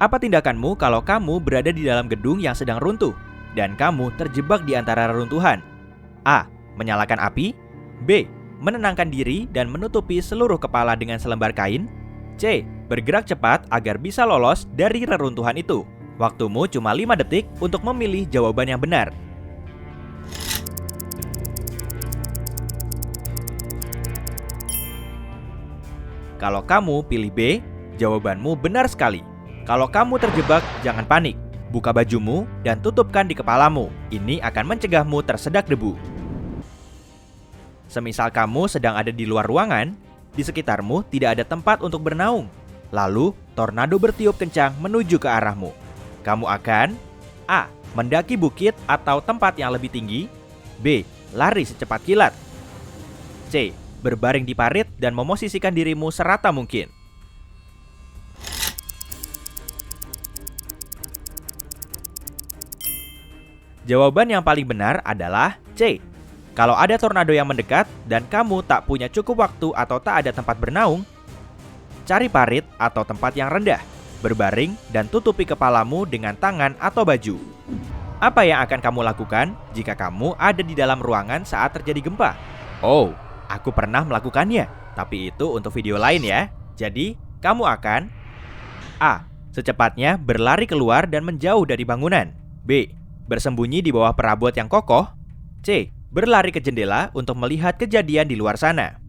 Apa tindakanmu kalau kamu berada di dalam gedung yang sedang runtuh dan kamu terjebak di antara reruntuhan? A. Menyalakan api. B. Menenangkan diri dan menutupi seluruh kepala dengan selembar kain. C. Bergerak cepat agar bisa lolos dari reruntuhan itu. Waktumu cuma 5 detik untuk memilih jawaban yang benar. Kalau kamu pilih B, jawabanmu benar sekali. Kalau kamu terjebak, jangan panik. Buka bajumu dan tutupkan di kepalamu. Ini akan mencegahmu tersedak debu. Semisal kamu sedang ada di luar ruangan, di sekitarmu tidak ada tempat untuk bernaung. Lalu, tornado bertiup kencang menuju ke arahmu. Kamu akan A. Mendaki bukit atau tempat yang lebih tinggi. B. Lari secepat kilat. C. Berbaring di parit dan memosisikan dirimu serata mungkin. Jawaban yang paling benar adalah C. Kalau ada tornado yang mendekat dan kamu tak punya cukup waktu atau tak ada tempat bernaung, cari parit atau tempat yang rendah, berbaring dan tutupi kepalamu dengan tangan atau baju. Apa yang akan kamu lakukan jika kamu ada di dalam ruangan saat terjadi gempa? Oh, aku pernah melakukannya, tapi itu untuk video lain ya. Jadi, kamu akan A. Secepatnya berlari keluar dan menjauh dari bangunan. B. Bersembunyi di bawah perabot yang kokoh. C. Berlari ke jendela untuk melihat kejadian di luar sana.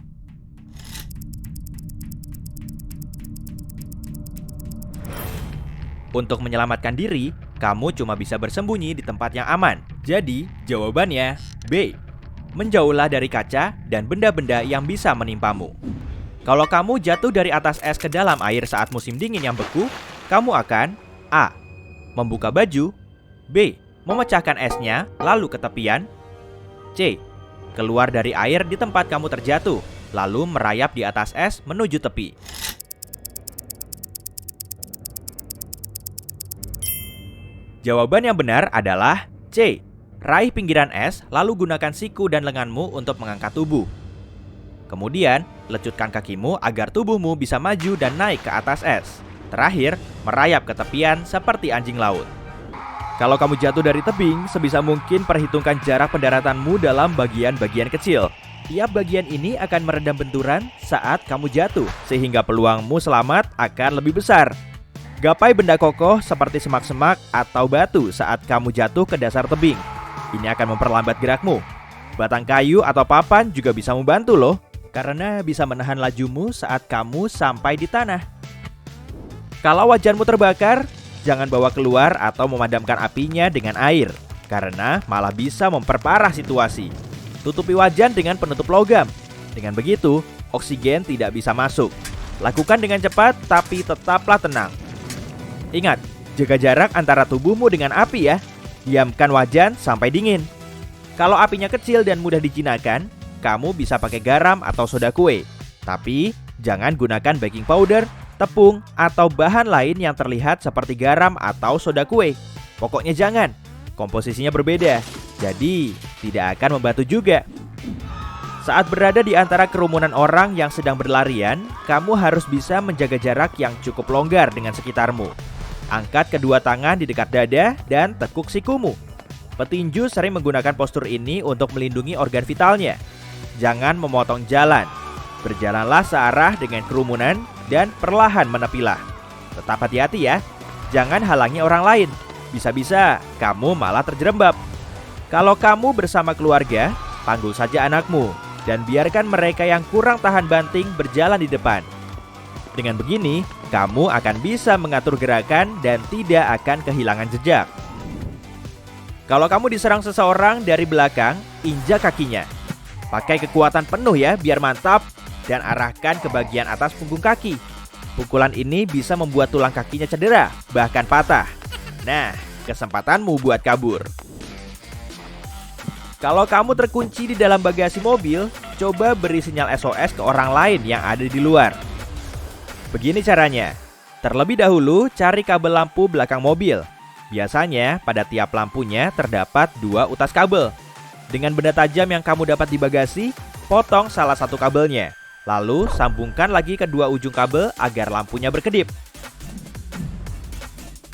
Untuk menyelamatkan diri, kamu cuma bisa bersembunyi di tempat yang aman. Jadi, jawabannya B. Menjauhlah dari kaca dan benda-benda yang bisa menimpamu. Kalau kamu jatuh dari atas es ke dalam air saat musim dingin yang beku, kamu akan A. Membuka baju. B. Memecahkan esnya lalu ke tepian. C. Keluar dari air di tempat kamu terjatuh, lalu merayap di atas es menuju tepi. Jawaban yang benar adalah C. Raih pinggiran es, lalu gunakan siku dan lenganmu untuk mengangkat tubuh. Kemudian, lecutkan kakimu agar tubuhmu bisa maju dan naik ke atas es. Terakhir, merayap ke tepian seperti anjing laut. Kalau kamu jatuh dari tebing, sebisa mungkin perhitungkan jarak pendaratanmu dalam bagian-bagian kecil. Tiap bagian ini akan meredam benturan saat kamu jatuh, sehingga peluangmu selamat akan lebih besar. Gapai benda kokoh seperti semak-semak atau batu saat kamu jatuh ke dasar tebing. Ini akan memperlambat gerakmu. Batang kayu atau papan juga bisa membantu loh, karena bisa menahan lajumu saat kamu sampai di tanah. Kalau wajanmu terbakar, jangan bawa keluar atau memadamkan apinya dengan air, karena malah bisa memperparah situasi. Tutupi wajan dengan penutup logam. Dengan begitu, oksigen tidak bisa masuk. Lakukan dengan cepat, tapi tetaplah tenang. Ingat, jaga jarak antara tubuhmu dengan api ya. Diamkan wajan sampai dingin. Kalau apinya kecil dan mudah dijinakkan, kamu bisa pakai garam atau soda kue. Tapi, jangan gunakan baking powder, tepung, atau bahan lain yang terlihat seperti garam atau soda kue. Pokoknya jangan, komposisinya berbeda, jadi tidak akan membantu juga. Saat berada di antara kerumunan orang yang sedang berlarian, kamu harus bisa menjaga jarak yang cukup longgar dengan sekitarmu. Angkat kedua tangan di dekat dada dan tekuk sikumu. Petinju sering menggunakan postur ini untuk melindungi organ vitalnya. Jangan memotong jalan. Berjalanlah searah dengan kerumunan dan perlahan menepilah. Tetap hati-hati ya, jangan halangi orang lain. Bisa-bisa kamu malah terjerembab. Kalau kamu bersama keluarga, panggul saja anakmu dan biarkan mereka yang kurang tahan banting berjalan di depan. Dengan begini, kamu akan bisa mengatur gerakan dan tidak akan kehilangan jejak. Kalau kamu diserang seseorang dari belakang, injak kakinya. Pakai kekuatan penuh ya biar mantap dan arahkan ke bagian atas punggung kaki. Pukulan ini bisa membuat tulang kakinya cedera, bahkan patah. Nah, kesempatanmu buat kabur. Kalau kamu terkunci di dalam bagasi mobil, coba beri sinyal SOS ke orang lain yang ada di luar. Begini caranya. Terlebih dahulu, cari kabel lampu belakang mobil. Biasanya, pada tiap lampunya terdapat 2 utas kabel. Dengan benda tajam yang kamu dapat di bagasi, potong salah satu kabelnya. Lalu, sambungkan lagi kedua ujung kabel agar lampunya berkedip.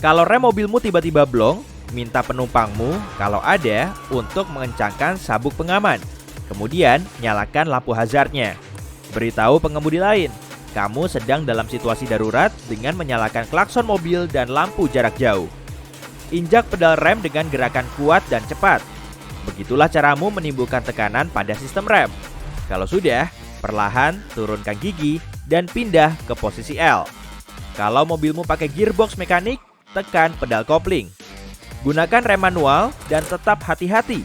Kalau rem mobilmu tiba-tiba blong, minta penumpangmu kalau ada untuk mengencangkan sabuk pengaman. Kemudian, nyalakan lampu hazardnya. Beritahu pengemudi lain, kamu sedang dalam situasi darurat dengan menyalakan klakson mobil dan lampu jarak jauh. Injak pedal rem dengan gerakan kuat dan cepat. Begitulah caramu menimbulkan tekanan pada sistem rem. Kalau sudah, perlahan turunkan gigi dan pindah ke posisi L. Kalau mobilmu pakai gearbox mekanik, tekan pedal kopling. Gunakan rem manual dan tetap hati-hati.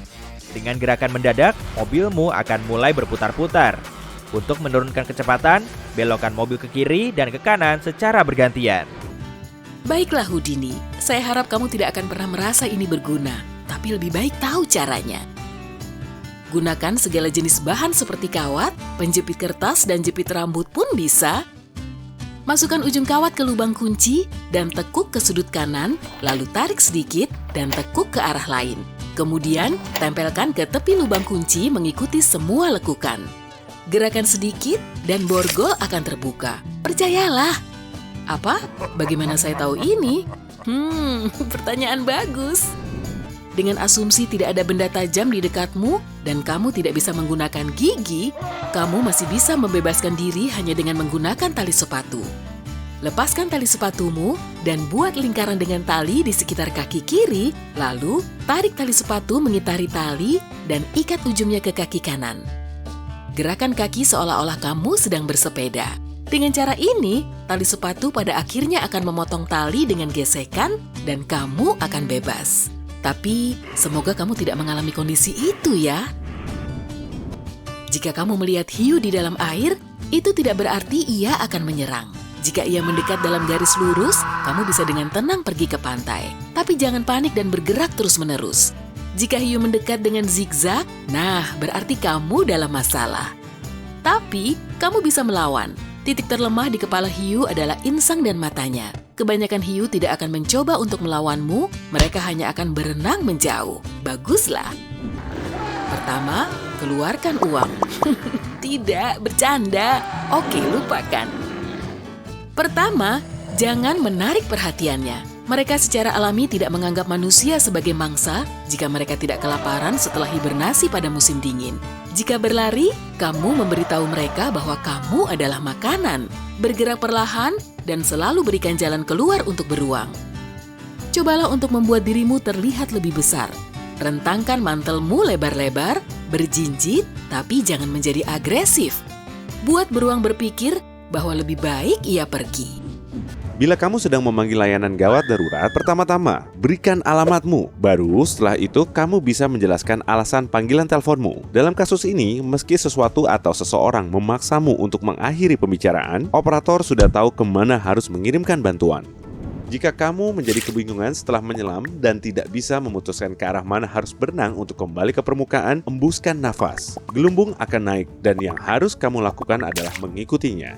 Dengan gerakan mendadak, mobilmu akan mulai berputar-putar. Untuk menurunkan kecepatan, belokkan mobil ke kiri dan ke kanan secara bergantian. Baiklah Houdini, saya harap kamu tidak akan pernah merasa ini berguna, tapi lebih baik tahu caranya. Gunakan segala jenis bahan seperti kawat, penjepit kertas, dan jepit rambut pun bisa. Masukkan ujung kawat ke lubang kunci dan tekuk ke sudut kanan, lalu tarik sedikit dan tekuk ke arah lain. Kemudian, tempelkan ke tepi lubang kunci mengikuti semua lekukan. Gerakan sedikit dan borgol akan terbuka. Percayalah. Apa? Bagaimana saya tahu ini? Pertanyaan bagus. Dengan asumsi tidak ada benda tajam di dekatmu dan kamu tidak bisa menggunakan gigi, kamu masih bisa membebaskan diri hanya dengan menggunakan tali sepatu. Lepaskan tali sepatumu dan buat lingkaran dengan tali di sekitar kaki kiri, lalu tarik tali sepatu mengitari tali dan ikat ujungnya ke kaki kanan. Gerakan kaki seolah-olah kamu sedang bersepeda. Dengan cara ini, tali sepatu pada akhirnya akan memotong tali dengan gesekan dan kamu akan bebas. Tapi, semoga kamu tidak mengalami kondisi itu ya. Jika kamu melihat hiu di dalam air, itu tidak berarti ia akan menyerang. Jika ia mendekat dalam garis lurus, kamu bisa dengan tenang pergi ke pantai. Tapi jangan panik dan bergerak terus-menerus. Jika hiu mendekat dengan zigzag, nah berarti kamu dalam masalah. Tapi, kamu bisa melawan. Titik terlemah di kepala hiu adalah insang dan matanya. Kebanyakan hiu tidak akan mencoba untuk melawanmu, mereka hanya akan berenang menjauh. Baguslah. Pertama, keluarkan uang. Tidak, bercanda. Oke, lupakan. Pertama, jangan menarik perhatiannya. Mereka secara alami tidak menganggap manusia sebagai mangsa jika mereka tidak kelaparan setelah hibernasi pada musim dingin. Jika berlari, kamu memberitahu mereka bahwa kamu adalah makanan. Bergerak perlahan dan selalu berikan jalan keluar untuk beruang. Cobalah untuk membuat dirimu terlihat lebih besar. Rentangkan mantelmu lebar-lebar, berjinjit, tapi jangan menjadi agresif. Buat beruang berpikir bahwa lebih baik ia pergi. Bila kamu sedang memanggil layanan gawat darurat, pertama-tama berikan alamatmu. Baru setelah itu kamu bisa menjelaskan alasan panggilan teleponmu. Dalam kasus ini, meski sesuatu atau seseorang memaksamu untuk mengakhiri pembicaraan, operator sudah tahu kemana harus mengirimkan bantuan. Jika kamu menjadi kebingungan setelah menyelam dan tidak bisa memutuskan ke arah mana harus berenang untuk kembali ke permukaan, embuskan nafas. Gelombang akan naik dan yang harus kamu lakukan adalah mengikutinya.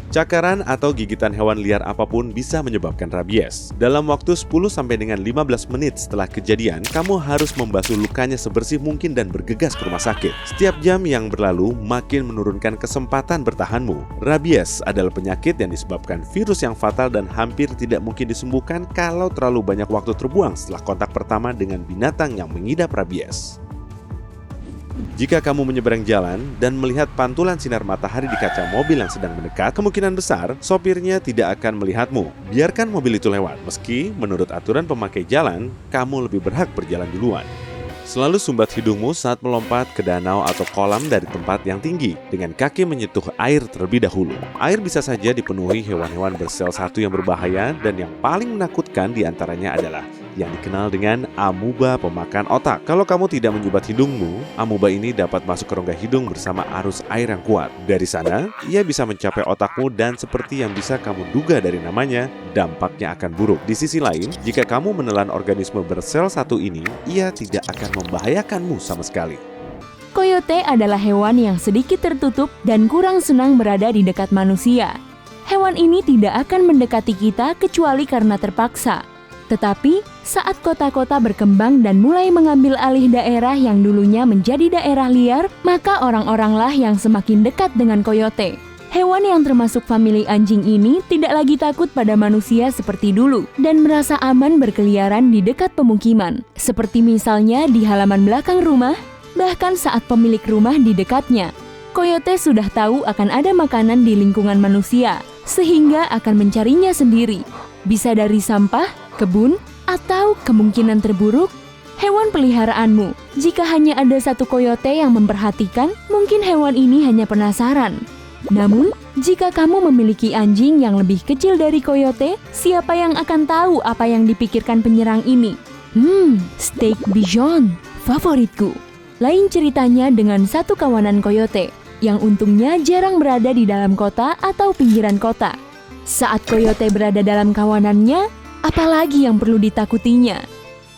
Cakaran atau gigitan hewan liar apapun bisa menyebabkan rabies. Dalam waktu 10 sampai dengan 15 menit setelah kejadian, kamu harus membasuh lukanya sebersih mungkin dan bergegas ke rumah sakit. Setiap jam yang berlalu makin menurunkan kesempatan bertahanmu. Rabies adalah penyakit yang disebabkan virus yang fatal dan hampir tidak mungkin disembuhkan kalau terlalu banyak waktu terbuang setelah kontak pertama dengan binatang yang mengidap rabies. Jika kamu menyeberang jalan dan melihat pantulan sinar matahari di kaca mobil yang sedang mendekat, kemungkinan besar sopirnya tidak akan melihatmu. Biarkan mobil itu lewat, meski menurut aturan pemakai jalan, kamu lebih berhak berjalan duluan. Selalu sumbat hidungmu saat melompat ke danau atau kolam dari tempat yang tinggi, dengan kaki menyentuh air terlebih dahulu. Air bisa saja dipenuhi hewan-hewan bersel satu yang berbahaya, dan yang paling menakutkan diantaranya adalah yang dikenal dengan amuba pemakan otak. Kalau kamu tidak menyumbat hidungmu, amuba ini dapat masuk ke rongga hidung bersama arus air yang kuat. Dari sana, ia bisa mencapai otakmu dan seperti yang bisa kamu duga dari namanya, dampaknya akan buruk. Di sisi lain, jika kamu menelan organisme bersel satu ini, ia tidak akan membahayakanmu sama sekali. Coyote adalah hewan yang sedikit tertutup dan kurang senang berada di dekat manusia. Hewan ini tidak akan mendekati kita kecuali karena terpaksa. Tetapi, saat kota-kota berkembang dan mulai mengambil alih daerah yang dulunya menjadi daerah liar, maka orang-oranglah yang semakin dekat dengan coyote. Hewan yang termasuk famili anjing ini tidak lagi takut pada manusia seperti dulu dan merasa aman berkeliaran di dekat pemukiman, seperti misalnya di halaman belakang rumah, bahkan saat pemilik rumah di dekatnya. Coyote sudah tahu akan ada makanan di lingkungan manusia, sehingga akan mencarinya sendiri. Bisa dari sampah, kebun, atau kemungkinan terburuk, hewan peliharaanmu. Jika hanya ada satu coyote yang memperhatikan, mungkin hewan ini hanya penasaran. Namun, jika kamu memiliki anjing yang lebih kecil dari coyote, siapa yang akan tahu apa yang dipikirkan penyerang ini? Steak Bichon, favoritku. Lain ceritanya dengan satu kawanan coyote, yang untungnya jarang berada di dalam kota atau pinggiran kota. Saat coyote berada dalam kawanannya, apalagi yang perlu ditakutinya?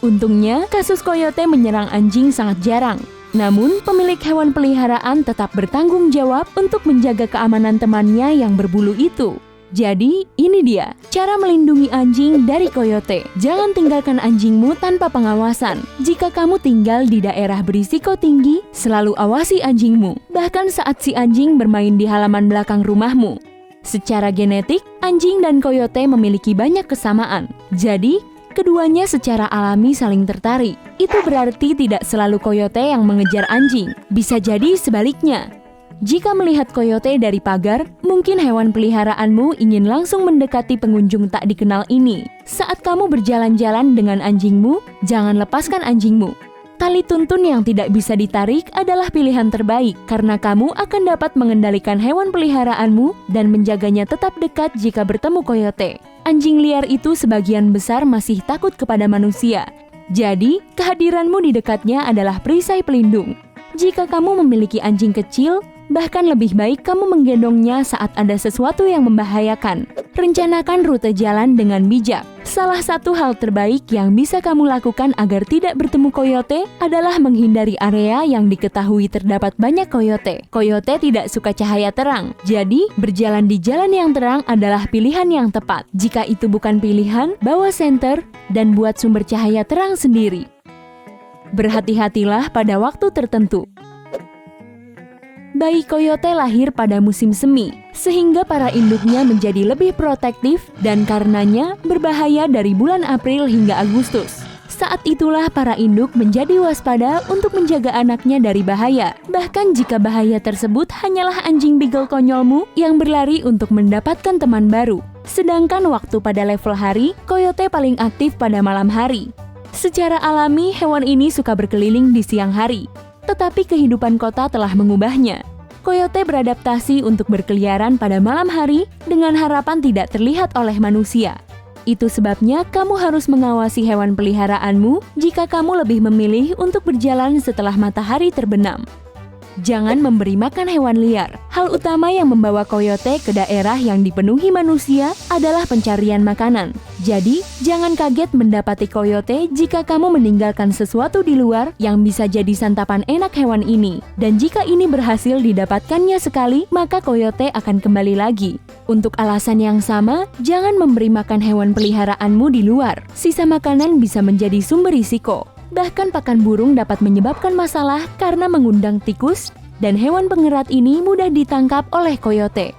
Untungnya, kasus coyote menyerang anjing sangat jarang. Namun, pemilik hewan peliharaan tetap bertanggung jawab untuk menjaga keamanan temannya yang berbulu itu. Jadi, ini dia cara melindungi anjing dari coyote. Jangan tinggalkan anjingmu tanpa pengawasan. Jika kamu tinggal di daerah berisiko tinggi, selalu awasi anjingmu, bahkan saat si anjing bermain di halaman belakang rumahmu. Secara genetik, anjing dan coyote memiliki banyak kesamaan. Jadi, keduanya secara alami saling tertarik. Itu berarti tidak selalu coyote yang mengejar anjing. Bisa jadi sebaliknya. Jika melihat coyote dari pagar, mungkin hewan peliharaanmu ingin langsung mendekati pengunjung tak dikenal ini. Saat kamu berjalan-jalan dengan anjingmu, jangan lepaskan anjingmu. Tali tuntun yang tidak bisa ditarik adalah pilihan terbaik karena kamu akan dapat mengendalikan hewan peliharaanmu dan menjaganya tetap dekat jika bertemu coyote. Anjing liar itu sebagian besar masih takut kepada manusia. Jadi, kehadiranmu di dekatnya adalah perisai pelindung. Jika kamu memiliki anjing kecil, bahkan lebih baik kamu menggendongnya saat ada sesuatu yang membahayakan. Rencanakan rute jalan dengan bijak. Salah satu hal terbaik yang bisa kamu lakukan agar tidak bertemu coyote adalah menghindari area yang diketahui terdapat banyak coyote. Coyote tidak suka cahaya terang, jadi berjalan di jalan yang terang adalah pilihan yang tepat. Jika itu bukan pilihan, bawa senter dan buat sumber cahaya terang sendiri. Berhati-hatilah pada waktu tertentu. Bayi coyote lahir pada musim semi, sehingga para induknya menjadi lebih protektif dan karenanya berbahaya dari bulan April hingga Agustus. Saat itulah para induk menjadi waspada untuk menjaga anaknya dari bahaya. Bahkan jika bahaya tersebut hanyalah anjing beagle konyolmu yang berlari untuk mendapatkan teman baru. Sedangkan waktu pada level hari, coyote paling aktif pada malam hari. Secara alami, hewan ini suka berkeliling di siang hari. Tetapi kehidupan kota telah mengubahnya. Coyote beradaptasi untuk berkeliaran pada malam hari dengan harapan tidak terlihat oleh manusia. Itu sebabnya kamu harus mengawasi hewan peliharaanmu jika kamu lebih memilih untuk berjalan setelah matahari terbenam. Jangan memberi makan hewan liar. Hal utama yang membawa coyote ke daerah yang dipenuhi manusia adalah pencarian makanan. Jadi, jangan kaget mendapati coyote jika kamu meninggalkan sesuatu di luar yang bisa jadi santapan enak hewan ini. Dan jika ini berhasil didapatkannya sekali, maka coyote akan kembali lagi. Untuk alasan yang sama, jangan memberi makan hewan peliharaanmu di luar. Sisa makanan bisa menjadi sumber risiko. Bahkan pakan burung dapat menyebabkan masalah karena mengundang tikus dan hewan pengerat ini mudah ditangkap oleh coyote.